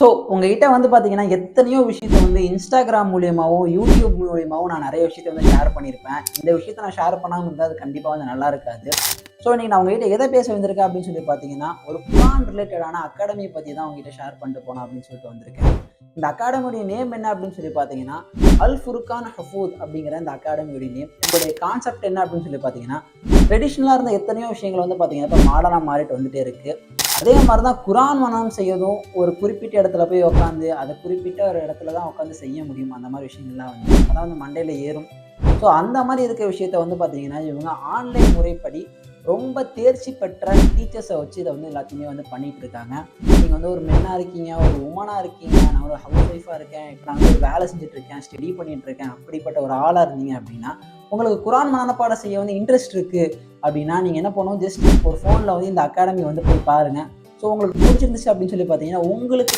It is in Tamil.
ஸோ உங்ககிட்ட வந்து பார்த்தீங்கன்னா, எத்தனையோ விஷயத்த வந்து Instagram மூலியமாவும், YouTube மூலியமாவும் நான் நெறைய விஷயத்த வந்து ஷேர் பண்ணியிருப்பேன். இந்த விஷயத்த நான் ஷேர் பண்ணாம இருந்தா அது கண்டிப்பா வந்து நல்லா இருக்காது. ஸோ இன்னைக்கு நான் உங்ககிட்ட எத பேச வந்திருக்கேன் அப்படின்னு சொல்லி பார்த்தீங்கன்னா, ஒரு குரான் ரிலேட்டடான அகாடமி பத்தி தான் உங்ககிட்ட ஷேர் பண்ணிட்டு போலாம் அப்படின்னு சொல்லிட்டு வந்திருக்கேன். இந்த அகாடமியோட நேம் என்ன அப்படின்னு சொல்லி பார்த்தீங்கன்னா, அல் ஃபுர்கான் ஹஃபூத் அப்படிங்கிற இந்த அகாடமியோட நேம். இதோடைய கான்செப்ட் என்ன அப்படின்னு சொல்லி பார்த்தீங்கன்னா, ட்ரெடிஷனலா இருந்த எத்தனையோ விஷயங்கள் வந்து பார்த்தீங்கன்னா, இப்ப மாடர்னா மாறிட்டு வந்துட்டே இருக்கு. அதே மாதிரி தான் குரான் மனனம் செய்யறதும் ஒரு குறிப்பிட்ட இடத்துல போய் உட்காந்து அதை குறிப்பிட்ட ஒரு இடத்துல தான் உட்காந்து செய்ய முடியும். அந்த மாதிரி விஷயங்கள்லாம் வந்து அதான் வந்து மண்டையில் ஏறும். ஸோ அந்த மாதிரி இருக்க விஷயத்த வந்து பார்த்தீங்கன்னா, இவங்க ஆன்லைன் முறைப்படி ரொம்ப தேர்ச்சி பெற்ற டீச்சர்ஸை வச்சு இதை வந்து எல்லாத்தையுமே வந்து பண்ணிட்டு இருக்காங்க. நீங்கள் வந்து ஒரு மென்னாக இருக்கீங்க, ஒரு உமனாக இருக்கீங்க, நான் ஒரு ஹவுஸ் ஒய்ஃபாக இருக்கேன், இப்போ நான் வந்து ஒரு வேலை செஞ்சுட்டு இருக்கேன், ஸ்டடி பண்ணிட்டு இருக்கேன், அப்படிப்பட்ட ஒரு ஆளாக இருந்தீங்க அப்படின்னா, உங்களுக்கு குரான் மனப்பாடம் செய்ய வந்து இன்ட்ரெஸ்ட் இருக்குது அப்படின்னா, நீங்கள் என்ன பண்ணணும், ஜஸ்ட் ஒரு ஃபோனில் வந்து இந்த அகாடமி வந்து போய் பாருங்கள். ஸோ உங்களுக்கு பிடிச்சிருந்துச்சு அப்படின்னு சொல்லி பார்த்தீங்கன்னா, உங்களுக்கு